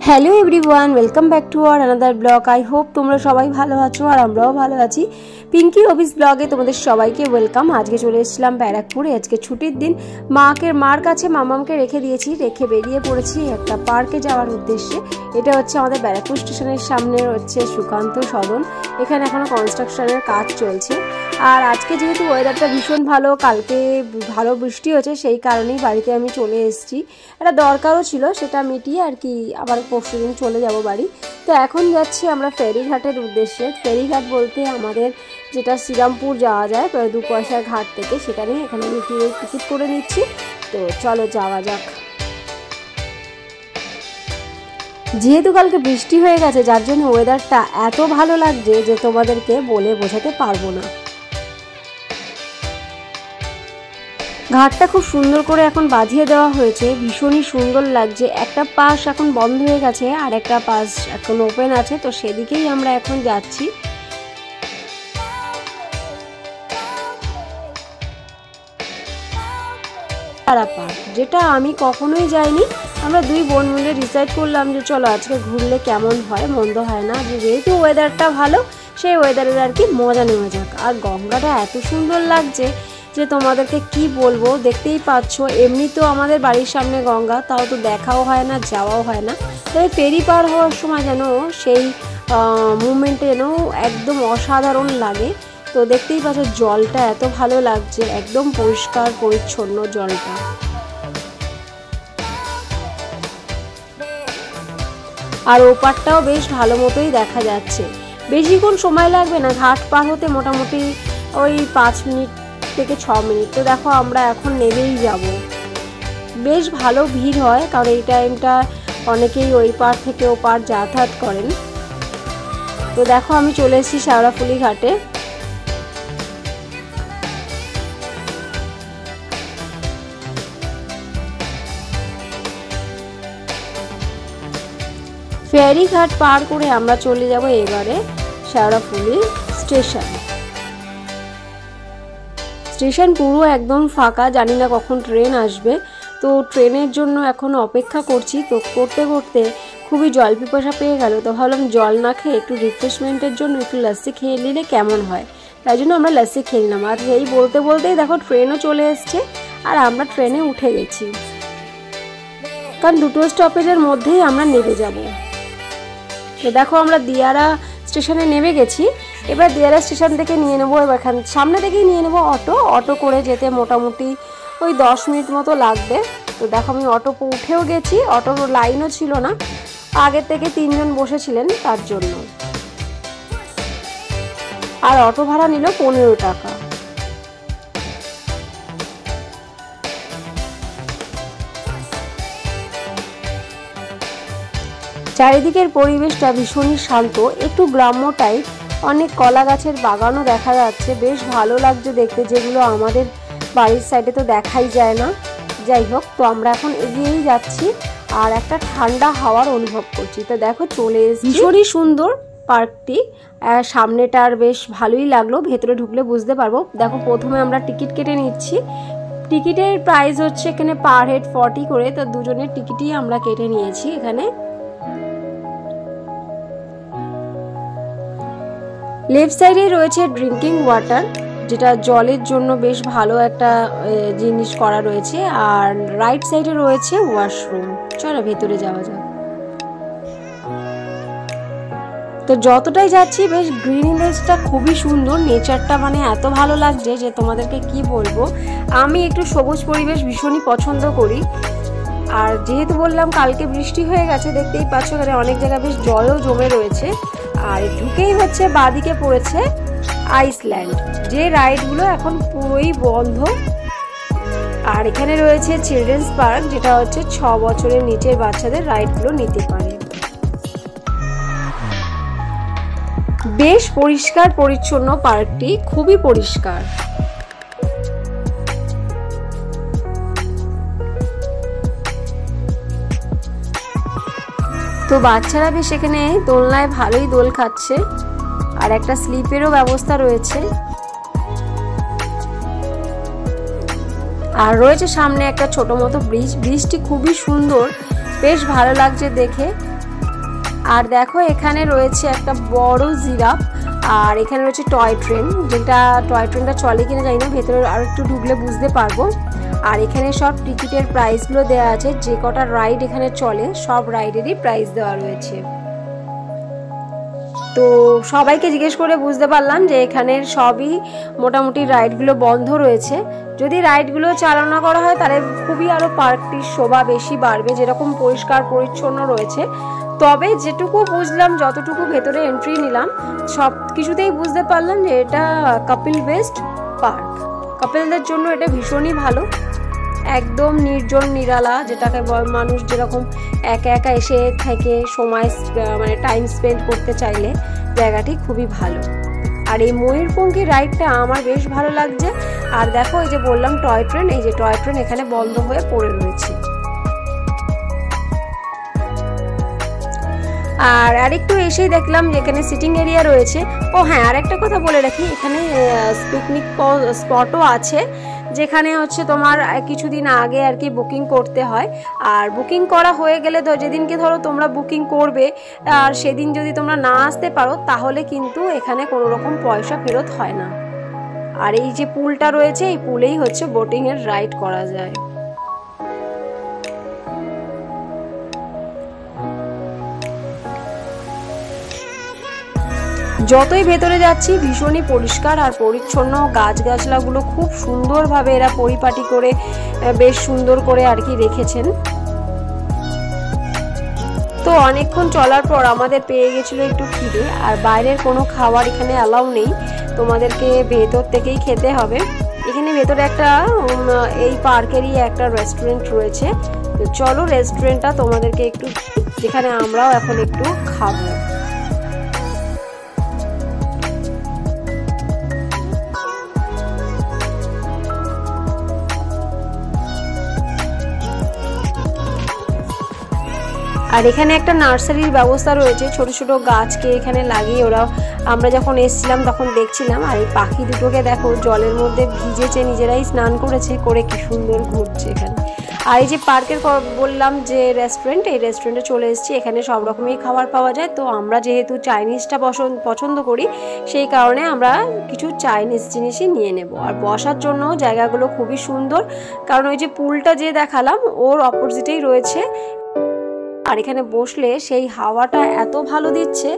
Hello everyone, welcome back to our another blog. I hope তোমরা সবাই ভালো আছো আর আমরাও ভালো আছি। পিঙ্কি অফিস ব্লগে তোমাদের সবাইকে ওয়েলকাম। আজকে চলে এসেছিলাম ব্যারাকপুরে, আজকে ছুটির দিন। মার কাছে মামামকে রেখে দিয়েছি, রেখে বেরিয়ে পড়েছি একটা পার্কে যাওয়ার উদ্দেশ্যে। এটা হচ্ছে আমাদের ব্যারাকপুর স্টেশনের সামনে হচ্ছে সুকান্ত সদন। এখানে এখনো কনস্ট্রাকশনের কাজ চলছে। আর আজকে যেহেতু ওয়েদারটা ভীষণ ভালো, কালকে ভালো বৃষ্টি হচ্ছে, সেই কারণেই বাড়িতে আমি চলে এসেছি। একটা দরকারও ছিল, সেটা মিটিয়ে আর কি আবার পরশুদিন চলে যাব বাড়ি। তো এখন যাচ্ছি আমরা ফেরিঘাটের উদ্দেশ্যে। ফেরিঘাট বলতে আমাদের যেটা শ্রীরামপুর যাওয়া যায় 2 পয়সার ঘাট থেকে, সেখানে এখানে আমি টিকিট করে নিচ্ছি। তো চলো যাওয়া যাক। যেহেতু কালকে বৃষ্টি হয়ে গেছে, যার জন্য ওয়েদারটা এত ভালো লাগছে যে তোমাদেরকে বলে বোঝাতে পারবো না। ঘাটটা খুব সুন্দর করে এখন বাঁধিয়ে দেওয়া হয়েছে, ভীষণই সুন্দর লাগছে। একটা পাশ এখন বন্ধ হয়ে গেছে আর একটা পাশ এখন ওপেন আছে, তো সেদিকেই আমরা এখন যাচ্ছি। পার্ক, যেটা আমি কখনোই যাইনি। আমরা 2 বোন মিলে ডিসাইড করলাম যে চলো আজকে ঘুরলে কেমন হয়, মন্দ হয় না। যেহেতু ওয়েদারটা ভালো, সেই ওয়েদারের আর কি মজা নেওয়া যাক। আর গঙ্গাটা এত সুন্দর লাগছে যে তোমাদেরকে কি বলবো, দেখতেই পাচ্ছ। এমনি তো আমাদের বাড়ির সামনে গঙ্গা, তাও তো দেখাও হয় না, যাওয়াও হয় না। তবে ফেরি পার হওয়ার সময় যেন সেই মুভমেন্টে যেন একদম অসাধারণ লাগে। তো দেখতেই পাচ্ছ জলটা এত ভালো লাগছে, একদম পরিষ্কার পরিচ্ছন্ন জলটা। আর ওপারটাও বেশ ভালো মতোই দেখা যাচ্ছে। বেশিক্ষণ সময় লাগবে না ঘাট পার হতে, মোটামুটি ওই 5 মিনিট থেকে 6 মিনিট। তো দেখো আমরা এখন নেমেই যাব। বেশ ভালো ভিড় হয়, কারণ এই টাইমটা অনেকেই ওই পার থেকে ও পার যাতায়াত করেন। তো দেখো আমি চলে এসেছি শেওড়াফুলি ঘাটে। ফেরিঘাট পার করে আমরা চলে যাব এবারে শেওড়াফুলি স্টেশন। স্টেশন পুরো একদম ফাঁকা, জানি না কখন ট্রেন আসবে। তো ট্রেনের জন্য এখন অপেক্ষা করছি। তো করতে করতে খুবই জল পিপাসা পেয়ে গেল, তো ভাবলাম জল না খেয়ে একটু রিফ্রেশমেন্টের জন্য একটু লাস্সি খেয়ে নিলে কেমন হয়। তাই জন্য আমরা লাস্সি খেয়ে নিলাম। আর এই বলতে বলতেই দেখো ট্রেনও চলে এসছে আর আমরা ট্রেনে উঠে গেছি, কারণ 2 স্টপেজের মধ্যেই আমরা নেমে যাব। তো দেখো আমরা দিয়ারা স্টেশনে নেমে গেছি। এবার দিয়ারা স্টেশন থেকে নিয়ে নেবো, এবার এখান সামনে থেকেই নিয়ে নেবো অটো করে যেতে মোটামুটি ওই 10 মিনিট মতো লাগবে। তো দেখো আমি অটো উঠেও গেছি, অটোর লাইনও ছিল না, আগের থেকে 3 জন বসেছিলেন তার জন্য। আর অটো ভাড়া নিল 15 টাকা। চারিদিকের পরিবেশটা ভীষণই শান্ত, একটু গ্রাম্য টাইপ। অনেক কলা গাছের বাগানও দেখা যাচ্ছে, বেশ ভালো লাগছে দেখতে, যেগুলো আমাদের বাড়ির সাইডে তো দেখাই যায় না। যাই হোক, তো আমরা এখন এগিয়েই যাচ্ছি আর একটা ঠান্ডা হাওয়ার অনুভব করছি। তো দেখো চলে এসেছি। ভীষণই সুন্দর পার্কটি, সামনেটার বেশ ভালোই লাগলো, ভেতরে ঢুকলে বুঝতে পারবো। দেখো প্রথমে আমরা টিকিট কেটে নিচ্ছি। টিকিটের প্রাইস হচ্ছে এখানে পার হেড 40 করে। তো দুজনের টিকিটই আমরা কেটে নিয়েছি। এখানে লেফট সাইডে রয়েছে ড্রিঙ্কিং ওয়াটার, যেটা জলের জন্য বেশ ভালো একটা জিনিস করা রয়েছে। আর রাইট সাইডে রয়েছে ওয়াশরুম। চলো ভেতরে যাওয়া যাক। তো যতটাই যাচ্ছি বেশ গ্রিননেসটা খুবই সুন্দর, নেচারটা মানে এত ভালো লাগছে যে তোমাদেরকে কি বলবো। আমি একটু সবুজ পরিবেশ ভীষণই পছন্দ করি। আর যেহেতু বললাম কালকে বৃষ্টি হয়ে গেছে, দেখতেই পাচ্ছ এখানে অনেক জায়গায় বেশ জলও জমে রয়েছে। আর ঢুকেই হচ্ছে বাঁদিকে পড়েছে আইসল্যান্ড, যে রাইডগুলো এখন পুরোই বন্ধ। আর এখানে রয়েছে চিলড্রেন্স পার্ক, যেটা হচ্ছে 6 বছরের নিচের বাচ্চাদের রাইডগুলো নিতে পারে। বেশ পরিষ্কার পরিচ্ছন্ন পার্কটি, খুবই পরিষ্কার। তো বাচ্চারা বেশ এখানে দোলনায় ভালোই দোল খাচ্ছে। আর একটা স্লিপেরও ব্যবস্থা রয়েছে। আর রয়েছে সামনে একটা ছোট মতো ব্রিজ। ব্রিজটি খুবই সুন্দর, বেশ ভালো লাগছে দেখে। আর দেখো এখানে রয়েছে একটা বড় জিরাফ, আর এখানে রয়েছে টয় ট্রেন, যেটা টয় ট্রেনটা চলে কিনা জানি না, ভেতরে আর একটু ঢুকলে বুঝতে পারবো। আর এখানে সব টিকিটের প্রাইসগুলো দেওয়া আছে, যে কটা রাইড এখানে চলে সব রাইডেরই প্রাইস দেওয়া রয়েছে। তো সবাইকে জিজ্ঞেস করে বুঝতে পারলাম যে এখানের সবই মোটামুটি রাইডগুলো বন্ধ রয়েছে। যদি রাইডগুলো চালনা করা হয় তাহলে খুবই আরও পার্কটির শোভা বেশি বাড়বে, যেরকম পরিষ্কার পরিচ্ছন্ন রয়েছে। তবে যেটুকু বুঝলাম, যতটুকু ভেতরে এন্ট্রি নিলাম, সব কিছুতেই বুঝতে পারলাম যে এটা কাপিল বেস্ট পার্ক। কাপিলদের জন্য এটা ভীষণই ভালো, একদম নির্জন নিরালা, যেটাকে মানুষ যেরকম একা একা এসে থেকে সময় মানে টাইম স্পেন্ড করতে চাইলে জায়গাটি খুবই ভালো। আর এই ময়ূরপঙ্খী রাইডটা আমার বেশ ভালো লাগছে। আর দেখো এই যে বললাম টয় ট্রেন, এই যে টয় ট্রেন এখানে বন্ধ হয়ে পড়ে রয়েছে। আর আরেকটু এসেই দেখলাম যে এখানে সিটিং এরিয়া রয়েছে। ও হ্যাঁ, আরেকটা কথা বলে রাখি, এখানে পিকনিক স্পটও আছে, যেখানে হচ্ছে তোমার কিছুদিন আগে আর কি বুকিং করতে হয়। আর বুকিং করা হয়ে গেলে তো যেদিনকে ধরো তোমরা বুকিং করবে আর সেদিন যদি তোমরা না আসতে পারো তাহলে কিন্তু এখানে কোনো রকম পয়সা ফেরত হয় না। আর এই যে পুলটা রয়েছে, এই পুলেই হচ্ছে বোটিংয়ের রাইড করা যায়। যতই ভেতরে যাচ্ছি ভীষণই পরিষ্কার আর পরিচ্ছন্ন, গাছগাছলাগুলো খুব সুন্দরভাবে এরা পরিপাটি করে বেশ সুন্দর করে আর কি রেখেছেন। তো অনেকক্ষণ চলার পর আমাদের পেয়ে গেছিলো একটু খিদে, আর বাইরের কোনো খাবার এখানে অ্যালাউ নেই, তোমাদেরকে ভেতর থেকেই খেতে হবে। এখানে ভেতরে একটা এই পার্কেরই একটা রেস্টুরেন্ট রয়েছে, তো চলো রেস্টুরেন্টটা তোমাদেরকে একটু, যেখানে আমরাও এখন একটু খাবো। আর এখানে একটা নার্সারির ব্যবস্থা রয়েছে, ছোট ছোট গাছকে এখানে লাগিয়ে ওরা, আমরা যখন এসেছিলাম তখন দেখছিলাম। আর এই পাখি দুটোকে দেখো জলের মধ্যে ভিজেছে, নিজেরাই স্নান করেছে, করে কি সুন্দর ঘুরছে এখানে। আর এই যে পার্কের বললাম যে রেস্টুরেন্ট, এই রেস্টুরেন্টে চলে এসেছি, এখানে সব রকমই খাবার পাওয়া যায়। তো আমরা যেহেতু চাইনিজটা পছন্দ করি, সেই কারণে আমরা কিছু চাইনিজ জিনিসই নিয়ে নেব। আর বসার জন্য জায়গাগুলো খুবই সুন্দর, কারণ ওই যে পুলটা যে দেখালাম ওর অপোজিটেই রয়েছে। আর এখানে বসলে সেই হাওয়াটা এত ভালো দিচ্ছে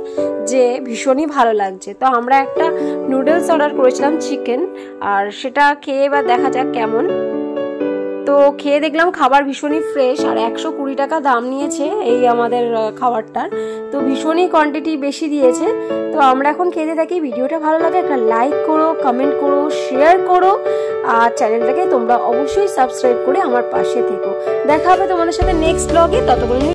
যে ভীষণই ভালো লাগছে। তো আমরা একটা নুডলস অর্ডার করেছিলাম চিকেন, আর সেটা খেয়ে এবার দেখা যাক কেমন। তো খেয়ে দেখলাম খাবার ভীষণই ফ্রেশ, আর 120 টাকা দাম নিয়েছে এই আমাদের খাবারটার। তো ভীষণই কোয়ান্টিটি বেশি দিয়েছে। তো আমরা এখন খেতে থাকি। ভিডিওটা ভালো লাগে একটা লাইক করো, কমেন্ট করো, শেয়ার করো, আর চ্যানেলটাকে তোমরা অবশ্যই সাবস্ক্রাইব করে আমার পাশে থেকো। দেখা হবে তোমাদের সাথে নেক্সট ব্লগে, ততক্ষণ